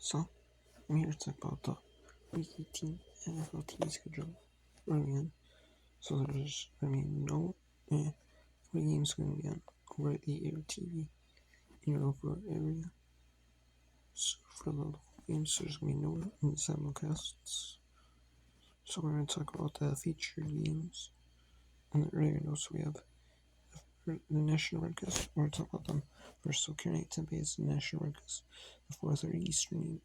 So, I'm here to talk about the Week 18 NFL TV schedule early on. So there's no 40 games going to be on over the air TV in your local area. So for the local games, there's going to be no simulcasts. So we're going to talk about the featured games on the earlier notes. We have the national broadcast. We're going to talk about them first. So Carolina Tempe is the national broadcast. The 4:30 Eastern game.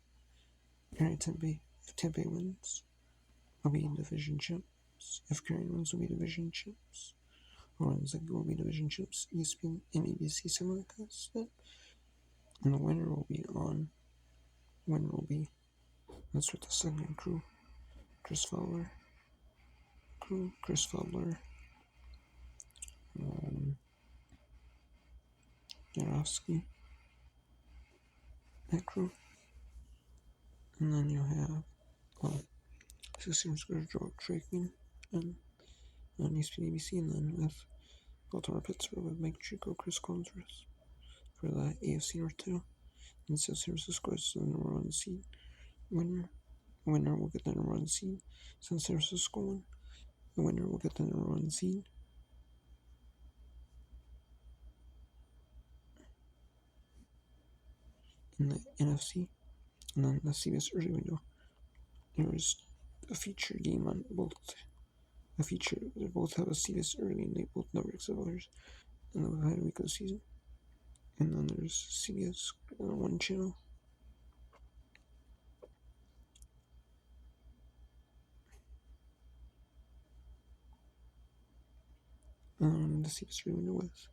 Carolina Tempe. If Tempe wins, will be division champs. If Carolina wins, will be division champs. Ones will be division champs. ESPN and ABC simulcast it. And the winner will be on. Winner will be. Let's start the second crew. Chris Fowler. Chris Fowler. Jarowski. That crew. And then you have 16 scores George Traking and on ESPN ABC, and then with Baltimore Pittsburgh with Mike Chico, Chris Collinsworth for the AFC North title. And San Francisco is the number one seed. Winner will get the number one seed. San Francisco won. The winner will get the number one seed. In the NFC, and then the CBS early window, there is a feature game on both. They both have a CBS early, and they both know others, and they've had a week of the season. And then there's CBS One channel. The CBS early window with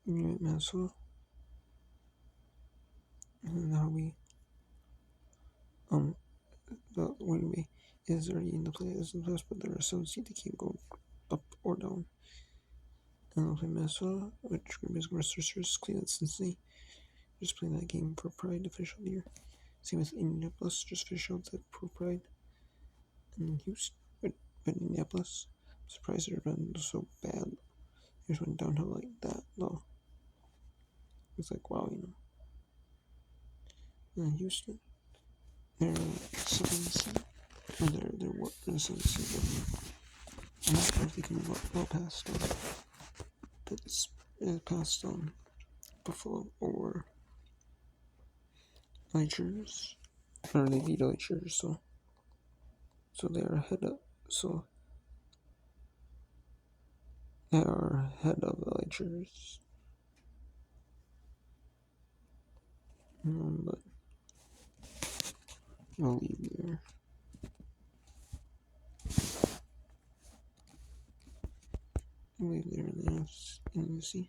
Minnesota. And then how we the Green is already in the playoffs, but there are some seeds that can't go up or down. And they'll play Minnesota, which Green Bay's going to versus Cleveland, Cincinnati. Just playing that game for Pride official year. Same with Indianapolis, just finished out that Pro Pride. And then Houston, but Indianapolis, I'm surprised they're running so bad. They just went downhill like that, though. It's like, wow, And then Houston, they're 7 seed. Or they're 7 seed. I'm not sure if they can go past past Buffalo or Lakers, or they beat Lakers, so they are ahead of the Lakers. But I'll leave there. I'll leave there in the NFC.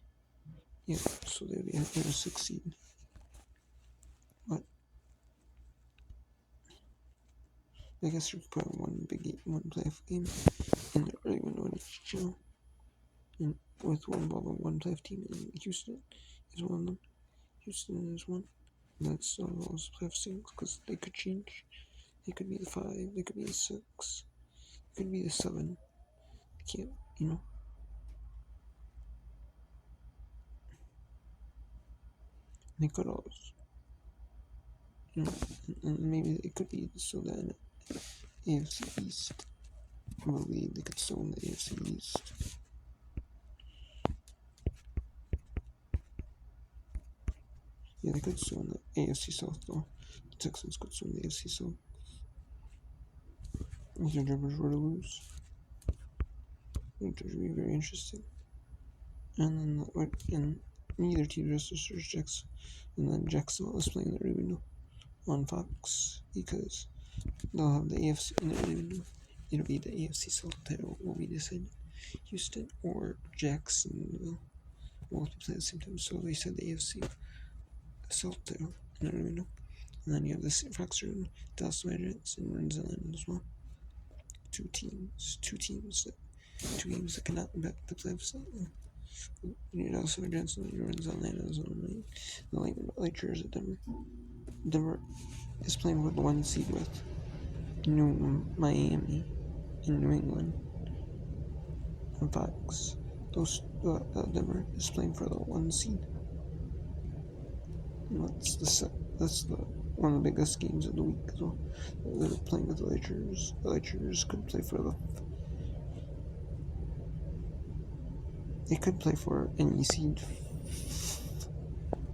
Yeah, so they'll be at their 6 seed. But I guess you could put one playoff game in the early window in each channel. And with one playoff team in Houston is one of them. Houston is one. And that's all those playoff teams because they could change. They could be the 5, they could be the 6, it could be the 7. They can't, They could always, and maybe it could be so that AFC East. I believe they could still win the AFC East. Yeah, they could still win the AFC South though. The Texans could still win the AFC South. If the Jaguars were to lose, which would be very interesting. And then neither team registers Jackson, and then Jacksonville is playing the early window on Fox because they'll have the AFC in the early window. It'll be the AFC South title will be decided. Houston or Jacksonville will be playing at the same time. So they said the AFC South title in the early window. And then you have the Fox and Dallas Mavericks and Rams as well. Two games that cannot back the playoffs. You also have Johnson and runs on Atlanta as well. The Lakers at Denver. Denver is playing with the 1 seed with Miami in New England on Fox. Denver is playing for the 1 seed. That's the one of the biggest games of the week. So they're playing with the Lakers. The Lakers could play for they could play for any seed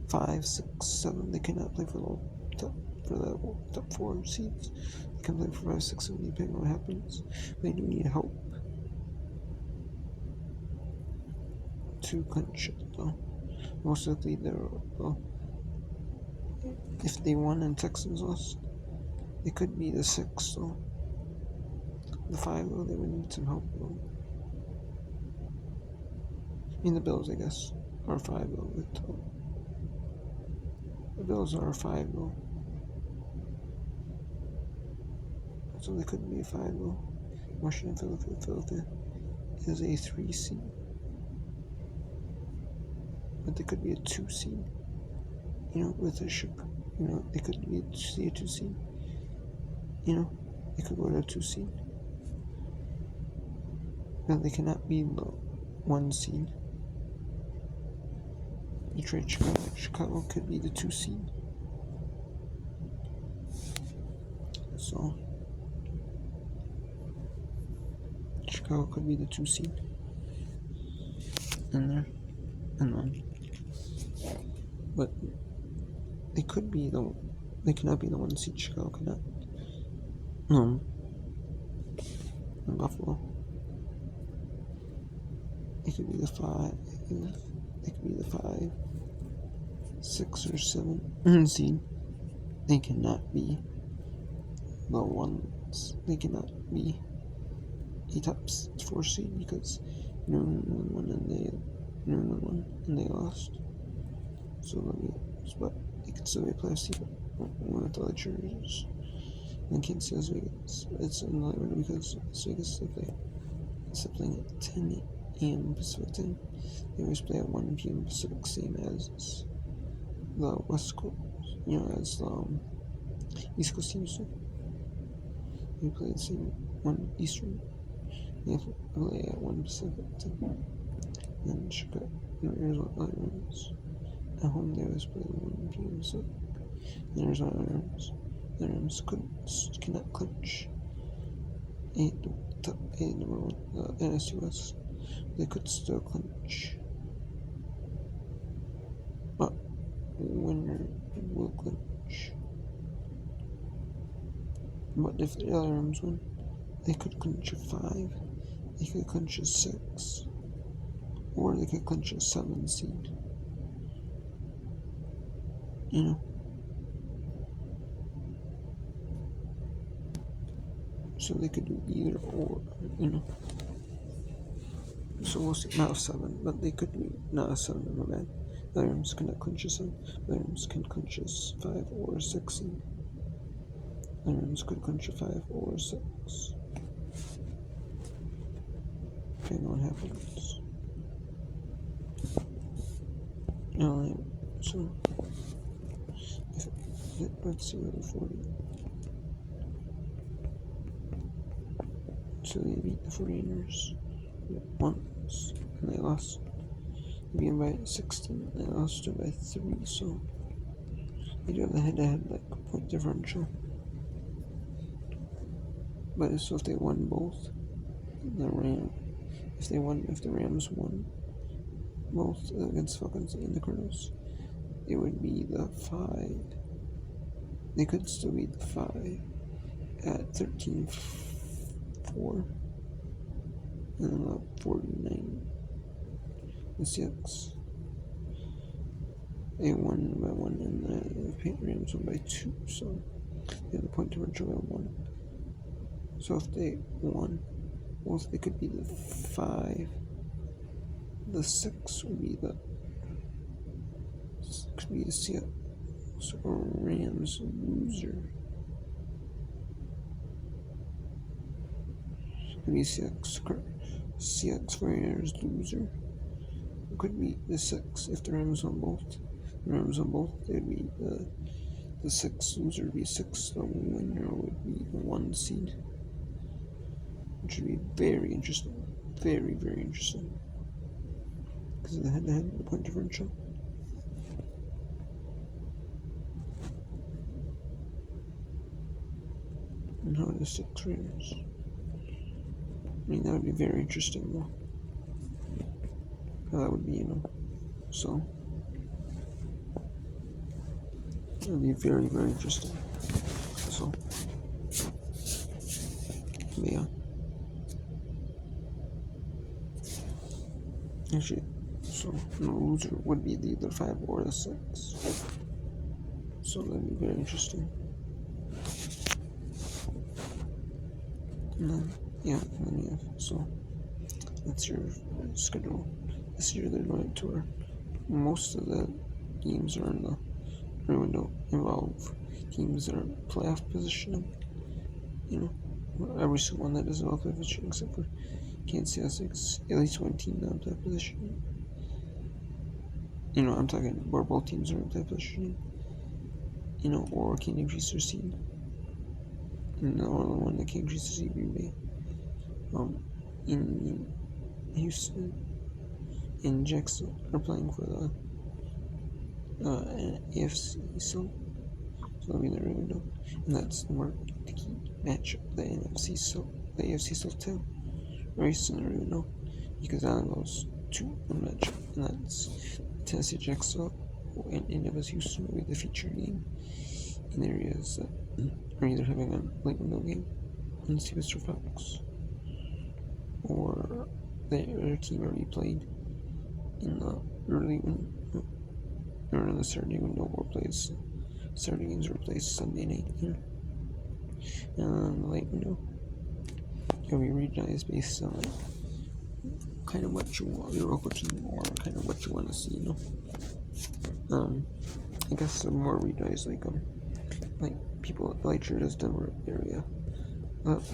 5, 6, 7. They cannot play for the top 4 seeds. They can play for 5, 6, 7 depending on what happens. They do need help to clinch it though. Most likely if they won and Texans lost, it could be the 6 though. The 5 though, they would need some help though. I mean the Bills I guess are 5 though. The Bills are 5 though. So they couldn't be a 5 though. Washington, Philadelphia is a 3 seed. But they could be a 2 seed. With a ship. They could be a 2 seed. They could go to a 2 seed. But they cannot be the 1 seed. Detroit, Chicago could be the 2 seed. So Chicago could be the 2 seed in there, and then, but they cannot be the 1 seed. Chicago cannot. No. And Buffalo. It could be the 5. It could be the 5, 6, or 7 seed. They cannot be the ones. They cannot be a top 4 seed because New England won and they lost. But they could still be a playoff seed with the Lakers. And Kansas City, Las Vegas. It's another one because Las Vegas instead of playing at 10 a.m. Pacific time, they always play at 1 p.m. Pacific, same as the West Coast. As the East Coast teams do. They play the same 1 Eastern. They play at 1 Pacific time. And Chicago, Arizona Rams. At home, they always play 1 p.m. Pacific. And Arizona Rams. The Rams cannot clinch top 8 number 1 NFC West. They could still clinch, but winner will clinch. But if the other Rams win, they could clinch a 5, they could clinch a 6, or they could clinch a 7 seed. So they could do either or, So we'll see. Not a 7, but they could be not a 7, my bad. The Rams cannot clinch a 7. The Rams can clinch a 5 or a 6 seed. The Rams could clinch a 5 or a 6. Depending on what happens. So let's see where the 40. So they beat the 49ers once, and they lost. They beat them by 16, they lost it by 3, so they do have the head-to-head point differential. But so if they won both, if the Rams won both against Falcons and the Cardinals, it would be the 5. They could still beat the 5 at 13-4. And 49. The Seahawks. They won by 1, and the Rams won by 2. So they have the point differential by 1. So if they won, they could be the 5. The 6 would be the Seahawks or Rams loser. Could be Seahawks 49ers loser. It could be the 6 if the Rams won both. The Rams won both, they'd be the 6 loser would be 6. The winner would be the 1 seed. Which would be very interesting. Very, very interesting. Because of the head-to-head, the point differential. and how to set trainers. I mean, that would be very interesting, though. That would be, so it would be very, very interesting. So, yeah. Actually, so no loser would be the other 5 or the 6. So that'd be very interesting. And then, yeah, and then you have, so that's your schedule. This year they're going to tour. Most of the games are in the window involve teams that are playoff positioning. Every single one that doesn't involve playoff positioning except for Kansas City Essex, at least one team that in playoff positioning. I'm talking where both teams are in playoff positioning. Or can increase their seed. And the only one that can increase their seed, Green Bay. In Houston and Jackson are playing for the AFC South. So that'll be in the window. And that's the more the key matchup, the NFC South, the AFC South too. Race in the window. Because that goes to one matchup. And that's Tennessee Jackson and Indianapolis Houston will be the featured game in areas that are either having a late window game on Mr. Fox, or the other team already played in the early window, or in the Saturday window, or plays Saturday games or plays Sunday night. And the late window, you'll be regionalized based on kind of what you want your local team, or kind of what you want to see. I guess some more regionalized like people like Church's Denver area,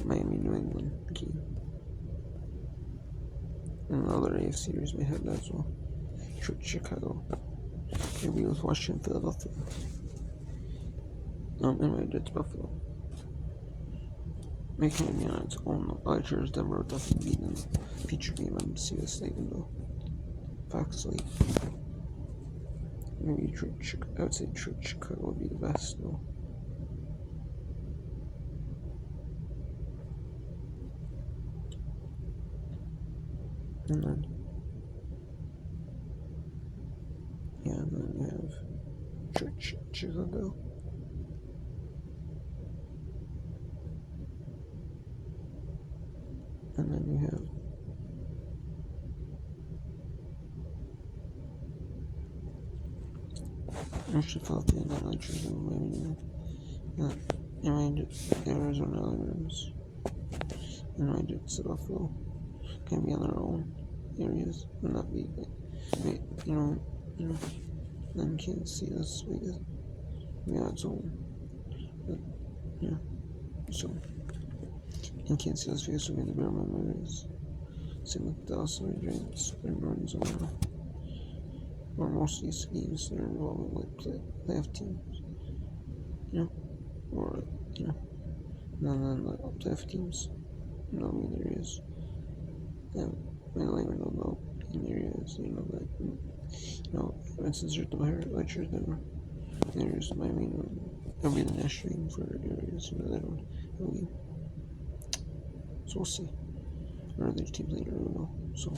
Miami, New England game. And other AFC series may have that as well. Chicago. Maybe with Washington, Philadelphia. And it's Buffalo. Making it on its own. Church's Denver would definitely be in the feature game on CBS Late Window. Fox Lake. Maybe I would say Chicago would be the best though. And then, and then you have Chicago. And then you have Philadelphia, and then Miami, Arizona Rams, and Buffalo can be on their own areas and not be then Kansas City, Las Vegas, its own. But, so in Kansas City, Las Vegas will be in the bare minimum areas. Same with Dallas, Giants, and Arizona. Or most of these games that are involving playoff teams, or and then the playoff teams, in areas, mainly in areas, for instance, there's the higher lectures that are in areas of Miami, it'll be the national game for areas, that will be. So we'll see. Or other teams later, I don't know. So.